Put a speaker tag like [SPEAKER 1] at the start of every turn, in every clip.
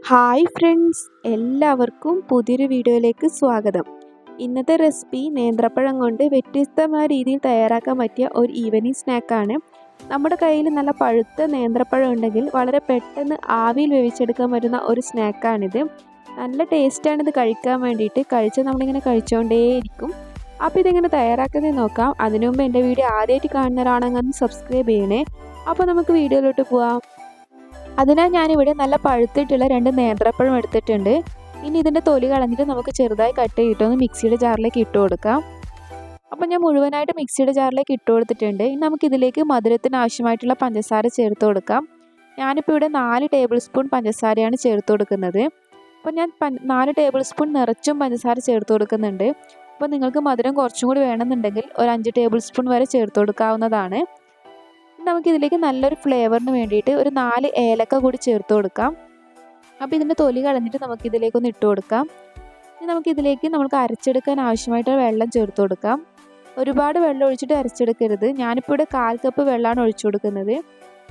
[SPEAKER 1] Hi friends, എല്ലാവർക്കും പുതിയൊരു വീഡിയോയിലേക്ക് സ്വാഗതം. ഇന്നത്തെ റെസിപ്പി നേന്ത്രപ്പഴം കൊണ്ട് വ്യത്യസ്തമായ രീതിയിൽ തയ്യാറാക്കാൻ പറ്റിയ ഒരു ഈവനിങ് സ്നാക്കാണ്. നമ്മുടെ കയ്യിൽ നല്ല പഴുത്ത നേന്ത്രപ്പഴം ഉണ്ടെങ്കിൽ വളരെ പെട്ടെന്ന് ആവിയിൽ വേവിച്ചെടുക്കാൻ പറ്റുന്ന ഒരു സ്നാക്കാണിത്. നല്ല ടേസ്റ്റാണിത് കഴിക്കാൻ വേണ്ടിയിട്ട്. നമ്മളിങ്ങനെ കഴിച്ചുകൊണ്ടേയിരിക്കും. അപ്പോൾ ഇതെങ്ങനെ തയ്യാറാക്കുന്നത് നോക്കാം. അതിനു മുമ്പ് എൻ്റെ വീഡിയോ ആദ്യമായിട്ട് കാണുന്നവരാണെങ്കിൽ ഒന്ന് സബ്സ്ക്രൈബ് ചെയ്യണേ. അപ്പോൾ നമുക്ക് വീഡിയോയിലോട്ട് പോവാം. അതിനാൽ ഞാനിവിടെ നല്ല പഴുത്തിട്ടുള്ള 2 നേന്ത്രപ്പഴം എടുത്തിട്ടുണ്ട്. ഇനി ഇതിൻ്റെ തൊലി കളഞ്ഞിട്ട് നമുക്ക് ചെറുതായി കട്ട് ചെയ്തിട്ടൊന്ന് മിക്സിയുടെ ജാറിലേക്ക് ഇട്ട് കൊടുക്കാം. അപ്പോൾ ഞാൻ മുഴുവനായിട്ട് മിക്സിയുടെ ജാറിലേക്ക് ഇട്ട് കൊടുത്തിട്ടുണ്ട്. ഇനി നമുക്കിതിലേക്ക് മധുരത്തിന് ആവശ്യമായിട്ടുള്ള പഞ്ചസാര ചേർത്ത് കൊടുക്കാം. ഞാനിപ്പോൾ ഇവിടെ 4 ടേബിൾ സ്പൂൺ പഞ്ചസാരയാണ് ചേർത്ത് കൊടുക്കുന്നത്. അപ്പോൾ ഞാൻ 4 ടേബിൾ സ്പൂൺ നിറച്ചും പഞ്ചസാര ചേർത്ത് കൊടുക്കുന്നുണ്ട്. അപ്പോൾ നിങ്ങൾക്ക് മധുരം കുറച്ചും കൂടി വേണമെന്നുണ്ടെങ്കിൽ ഒരു 5 ടേബിൾ സ്പൂൺ വരെ ചേർത്ത് കൊടുക്കാവുന്നതാണ്. നമുക്കിതിലേക്ക് നല്ലൊരു ഫ്ലേവറിന് വേണ്ടിയിട്ട് ഒരു 4 ഏലക്ക കൂടി ചേർത്ത് കൊടുക്കാം. അപ്പോൾ ഇതിൻ്റെ തൊലി കളഞ്ഞിട്ട് നമുക്കിതിലേക്കൊന്ന് ഇട്ട് കൊടുക്കാം. ഇനി നമുക്കിതിലേക്ക് നമുക്ക് അരച്ചെടുക്കാൻ ആവശ്യമായിട്ടുള്ള വെള്ളം ചേർത്ത് കൊടുക്കാം. ഒരുപാട് വെള്ളം ഒഴിച്ചിട്ട് അരച്ചെടുക്കരുത്. ഞാനിപ്പോൾ ഇവിടെ 1/4 കപ്പ് വെള്ളമാണ് ഒഴിച്ചു കൊടുക്കുന്നത്.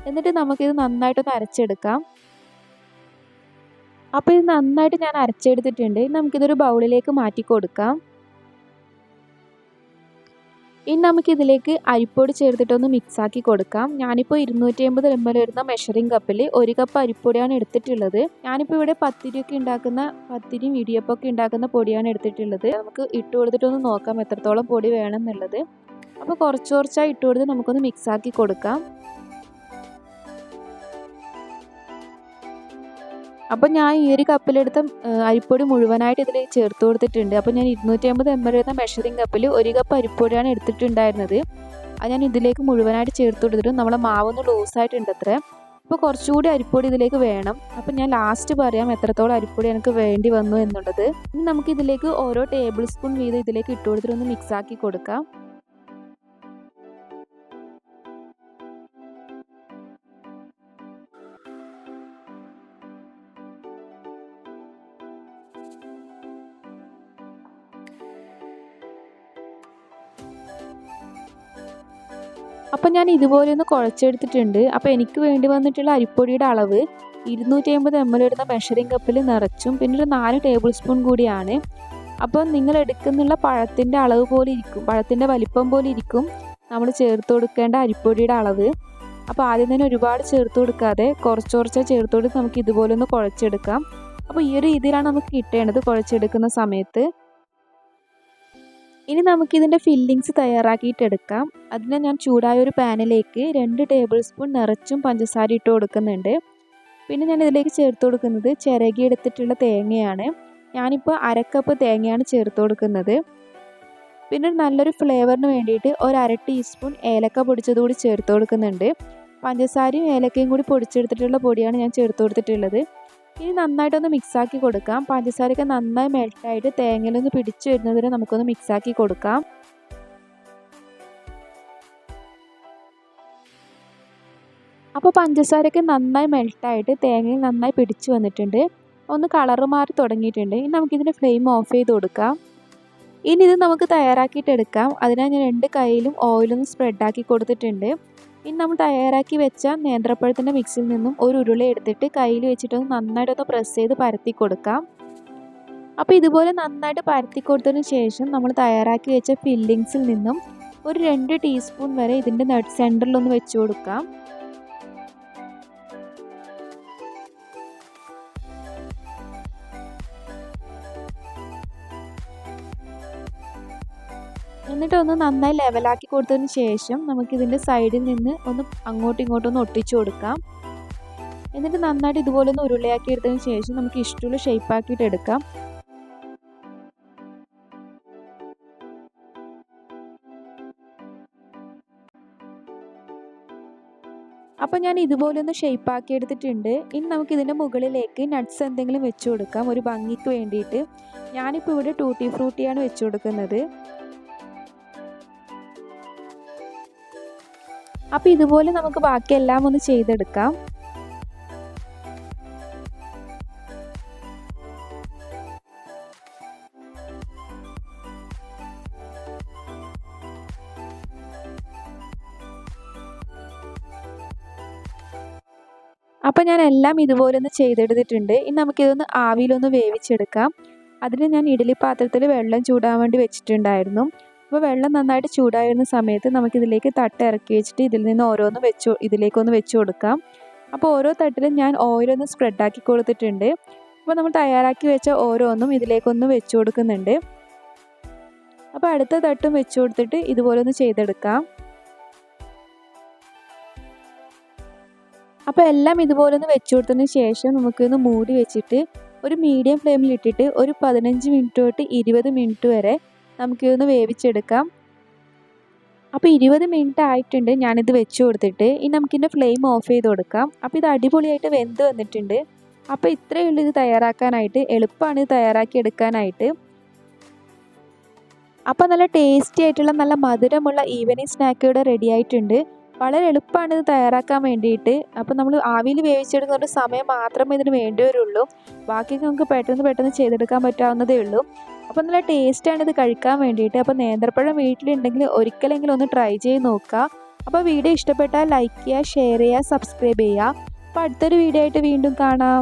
[SPEAKER 1] എന്നിട്ട് നമുക്കിത് നന്നായിട്ടൊന്ന് അരച്ചെടുക്കാം. അപ്പോൾ ഇത് നന്നായിട്ട് ഞാൻ അരച്ചെടുത്തിട്ടുണ്ട്. നമുക്കിതൊരു ബൗളിലേക്ക് മാറ്റി കൊടുക്കാം. ഇനി നമുക്കിതിലേക്ക് അരിപ്പൊടി ചേർത്തിട്ടൊന്ന് മിക്സാക്കി കൊടുക്കാം. ഞാനിപ്പോൾ 250 ml വരുന്ന മെഷറിംഗ് കപ്പിൽ 1 കപ്പ് അരിപ്പൊടിയാണ് എടുത്തിട്ടുള്ളത്. ഞാനിപ്പോൾ ഇവിടെ പത്തിരിയും ഇടിയപ്പമൊക്കെ ഉണ്ടാക്കുന്ന പൊടിയാണ് എടുത്തിട്ടുള്ളത്. നമുക്ക് ഇട്ട് കൊടുത്തിട്ടൊന്ന് നോക്കാം എത്രത്തോളം പൊടി വേണം എന്നുള്ളത്. അപ്പോൾ കുറച്ചായി ഇട്ട് കൊടുത്ത് നമുക്കൊന്ന് മിക്സാക്കി കൊടുക്കാം. അപ്പോൾ ഞാൻ ഈ ഒരു കപ്പിലെടുത്ത അരിപ്പൊടി മുഴുവനായിട്ട് ഇതിൽ ചേർത്ത് കൊടുത്തിട്ടുണ്ട്. അപ്പോൾ ഞാൻ 250 ml വരുന്ന മെഷറിംഗ് കപ്പിൽ 1 കപ്പ് അരിപ്പൊടിയാണ് എടുത്തിട്ടുണ്ടായിരുന്നത്. അത് ഞാൻ ഇതിലേക്ക് മുഴുവനായിട്ട് ചേർത്ത് കൊടുത്തിട്ട് നമ്മളെ മാവൊന്ന് ലൂസായിട്ടുണ്ട് അത്ര. അപ്പോൾ കുറച്ചുകൂടി അരിപ്പൊടി ഇതിലേക്ക് വേണം. അപ്പോൾ ഞാൻ ലാസ്റ്റ് പറയാം എത്രത്തോളം അരിപ്പൊടി എനിക്ക് വേണ്ടി വന്നു എന്നുള്ളത്. ഇനി നമുക്കിതിലേക്ക് ഓരോ ടേബിൾ സ്പൂൺ വീതം ഇതിലേക്ക് ഇട്ട് കൊടുത്തിട്ട് ഒന്ന് മിക്സാക്കി കൊടുക്കാം. അപ്പോൾ ഞാൻ ഇതുപോലെ ഒന്ന് കുഴച്ചെടുത്തിട്ടുണ്ട്. അപ്പോൾ എനിക്ക് വേണ്ടി വന്നിട്ടുള്ള അരിപ്പൊടിയുടെ അളവ് 250 ml വരുന്ന മെഷറിംഗ് കപ്പിൽ നിറച്ചും പിന്നെ ഒരു 4 ടേബിൾ സ്പൂൺ കൂടിയാണ്. അപ്പോൾ നിങ്ങൾ എടുക്കുന്നുള്ള പഴത്തിൻ്റെ അളവ് പോലെ ഇരിക്കും, പഴത്തിൻ്റെ വലിപ്പം പോലെ ഇരിക്കും നമ്മൾ ചേർത്ത് കൊടുക്കേണ്ട അരിപ്പൊടിയുടെ അളവ്. അപ്പോൾ ആദ്യം തന്നെ ഒരുപാട് ചേർത്ത് കൊടുക്കാതെ കുറച്ച് ചേർത്ത് കൊടുത്ത് നമുക്ക് ഇതുപോലെ ഒന്ന് കുഴച്ചെടുക്കാം. അപ്പോൾ ഈ ഒരു രീതിയിലാണ് നമുക്ക് കിട്ടേണ്ടത് കുഴച്ചെടുക്കുന്ന സമയത്ത്. ഇനി നമുക്കിതിൻ്റെ ഫില്ലിങ്സ് തയ്യാറാക്കിയിട്ടെടുക്കാം. അതിന് ഞാൻ ചൂടായ ഒരു പാനിലേക്ക് 2 ടേബിൾ സ്പൂൺ നിറച്ചും പഞ്ചസാര ഇട്ട് കൊടുക്കുന്നുണ്ട്. പിന്നെ ഞാൻ ഇതിലേക്ക് ചേർത്ത് കൊടുക്കുന്നത് ചിരകിയെടുത്തിട്ടുള്ള തേങ്ങയാണ്. ഞാനിപ്പോൾ 1/2 കപ്പ് തേങ്ങയാണ് ചേർത്ത് കൊടുക്കുന്നത്. പിന്നെ നല്ലൊരു ഫ്ലേവറിന് വേണ്ടിയിട്ട് ഒരു 1/2 ടീസ്പൂൺ ഏലക്ക പൊടിച്ചത് കൂടി ചേർത്ത് കൊടുക്കുന്നുണ്ട്. പഞ്ചസാരയും ഏലക്കയും കൂടി പൊടിച്ചെടുത്തിട്ടുള്ള പൊടിയാണ് ഞാൻ ചേർത്ത് കൊടുത്തിട്ടുള്ളത്. ഇനി നന്നായിട്ടൊന്ന് മിക്സാക്കി കൊടുക്കാം. പഞ്ചസാരയൊക്കെ നന്നായി മെൽട്ടായിട്ട് തേങ്ങയിലൊന്ന് പിടിച്ചു വരുന്നതിന് നമുക്കൊന്ന് മിക്സാക്കി കൊടുക്കാം. അപ്പോൾ പഞ്ചസാരയൊക്കെ നന്നായി മെൽട്ടായിട്ട് തേങ്ങയിൽ നന്നായി പിടിച്ചു വന്നിട്ടുണ്ട്. ഒന്ന് കളറ് മാറി തുടങ്ങിയിട്ടുണ്ട്. ഇനി നമുക്കിതിൻ്റെ ഫ്ലെയിം ഓഫ് ചെയ്ത് കൊടുക്കാം. ഇനി ഇത് നമുക്ക് തയ്യാറാക്കിയിട്ടെടുക്കാം. അതിനായി ഞാൻ 2 കൈയിലും ഓയിലൊന്ന് സ്പ്രെഡാക്കി കൊടുത്തിട്ടുണ്ട്. ഇനി നമ്മൾ തയ്യാറാക്കി വെച്ച നേന്ത്രപ്പഴത്തിൻ്റെ മിക്സിൽ നിന്നും ഒരു ഉരുള എടുത്തിട്ട് കയ്യിൽ വെച്ചിട്ടൊന്ന് നന്നായിട്ടൊന്ന് പ്രസ് ചെയ്ത് പരത്തി കൊടുക്കാം. അപ്പോൾ ഇതുപോലെ നന്നായിട്ട് പരത്തി കൊടുത്തതിന് ശേഷം നമ്മൾ തയ്യാറാക്കി വെച്ച ഫില്ലിങ്സിൽ നിന്നും ഒരു 2 ടീസ്പൂൺ വരെ ഇതിൻ്റെ സെൻറ്ററിലൊന്ന് വെച്ച് കൊടുക്കാം. എന്നിട്ട് ഒന്ന് നന്നായി ലെവലാക്കി കൊടുത്തതിന് ശേഷം നമുക്കിതിൻ്റെ സൈഡിൽ നിന്ന് ഒന്ന് അങ്ങോട്ടും ഇങ്ങോട്ടും ഒന്ന് ഒട്ടിച്ചു കൊടുക്കാം. എന്നിട്ട് നന്നായിട്ട് ഇതുപോലെ ഒന്ന് ഉരുളയാക്കി എടുത്തതിന് ശേഷം നമുക്ക് ഇഷ്ടമുള്ള ഷേപ്പാക്കിയിട്ട് എടുക്കാം. അപ്പോൾ ഞാൻ ഇതുപോലെ ഒന്ന് ഷേപ്പാക്കി എടുത്തിട്ടുണ്ട്. ഇനി നമുക്കിതിൻ്റെ മുകളിലേക്ക് നട്ട്സ് എന്തെങ്കിലും വെച്ച് കൊടുക്കാം ഒരു ഭംഗിക്ക് വേണ്ടിയിട്ട്. ഞാനിപ്പോൾ ഇവിടെ ടൂട്ടി ഫ്രൂട്ടിയാണ് വെച്ച് കൊടുക്കുന്നത്. അപ്പോൾ ഇതുപോലെ നമുക്ക് ബാക്കിയെല്ലാം ഒന്ന് ചെയ്തെടുക്കാം. അപ്പോൾ ഞാൻ എല്ലാം ഇതുപോലെ ഒന്ന് ചെയ്തെടുത്തിട്ടുണ്ട്. ഇനി നമുക്കിതൊന്ന് ആവിയിലൊന്ന് വേവിച്ചെടുക്കാം. അതിന് ഞാൻ ഇഡ്ഡലി പാത്രത്തിൽ വെള്ളം ചൂടാൻ വേണ്ടി വെച്ചിട്ടുണ്ടായിരുന്നു. അപ്പോൾ വെള്ളം നന്നായിട്ട് ചൂടായി വരുന്ന സമയത്ത് നമുക്കിതിലേക്ക് തട്ട് ഇറക്കി വെച്ചിട്ട് ഇതിൽ നിന്ന് ഓരോന്ന് ഇതിലേക്കൊന്ന് വെച്ച് കൊടുക്കാം. അപ്പോൾ ഓരോ തട്ടിലും ഞാൻ ഓയിലൊന്ന് സ്പ്രെഡാക്കി കൊടുത്തിട്ടുണ്ട്. അപ്പോൾ നമ്മൾ തയ്യാറാക്കി വെച്ച ഓരോന്നും ഇതിലേക്കൊന്ന് വെച്ച് കൊടുക്കുന്നുണ്ട്. അപ്പോൾ അടുത്ത തട്ടും വെച്ച് കൊടുത്തിട്ട് ഇതുപോലെ ഒന്ന് ചെയ്തെടുക്കാം. അപ്പോൾ എല്ലാം ഇതുപോലെ ഒന്ന് വെച്ച് കൊടുത്തതിന് ശേഷം നമുക്കൊന്ന് മൂടി വെച്ചിട്ട് ഒരു മീഡിയം ഫ്ലെയിമിൽ ഇട്ടിട്ട് ഒരു 15 മിനിറ്റ് തൊട്ട് 20 മിനിറ്റ് വരെ നമുക്കിതൊന്ന് വേവിച്ചെടുക്കാം. അപ്പോൾ 20 മിനിറ്റ് ആയിട്ടുണ്ട് ഞാനിത് വെച്ച് കൊടുത്തിട്ട്. ഇനി നമുക്കിതിൻ്റെ ഫ്ലെയിം ഓഫ് ചെയ്ത് കൊടുക്കാം. അപ്പോൾ ഇത് അടിപൊളിയായിട്ട് വെന്ത് വന്നിട്ടുണ്ട്. അപ്പോൾ ഇത്രയേ ഉള്ളൂ ഇത് തയ്യാറാക്കാനായിട്ട്. എളുപ്പമാണ് ഇത് തയ്യാറാക്കി എടുക്കാനായിട്ട്. അപ്പോൾ നല്ല ടേസ്റ്റി ആയിട്ടുള്ള നല്ല മധുരമുള്ള ഈവനിങ് സ്നാക്ക് ഇവിടെ റെഡി ആയിട്ടുണ്ട്. വളരെ എളുപ്പമാണ് ഇത് തയ്യാറാക്കാൻ വേണ്ടിയിട്ട്. അപ്പോൾ നമ്മൾ ആവിയിൽ വേവിച്ചെടുക്കുന്ന സമയം മാത്രമേ ഇതിന് വേണ്ടി വരുള്ളൂ. ബാക്കിയൊക്കെ നമുക്ക് പെട്ടെന്ന് ചെയ്തെടുക്കാൻ പറ്റാവുന്നതേ ഉള്ളൂ. അപ്പോൾ നല്ല ടേസ്റ്റാണ് ഇത് കഴിക്കാൻ വേണ്ടിയിട്ട്. അപ്പോൾ നേന്ത്രപ്പഴം വീട്ടിലുണ്ടെങ്കിൽ ഒരിക്കലെങ്കിലും ഒന്ന് ട്രൈ ചെയ്ത് നോക്കുക. അപ്പോൾ വീഡിയോ ഇഷ്ടപ്പെട്ടാൽ ലൈക്ക് ചെയ്യുക, ഷെയർ ചെയ്യുക, സബ്സ്ക്രൈബ് ചെയ്യുക. അപ്പോൾ അടുത്തൊരു വീഡിയോ ആയിട്ട് വീണ്ടും കാണാം.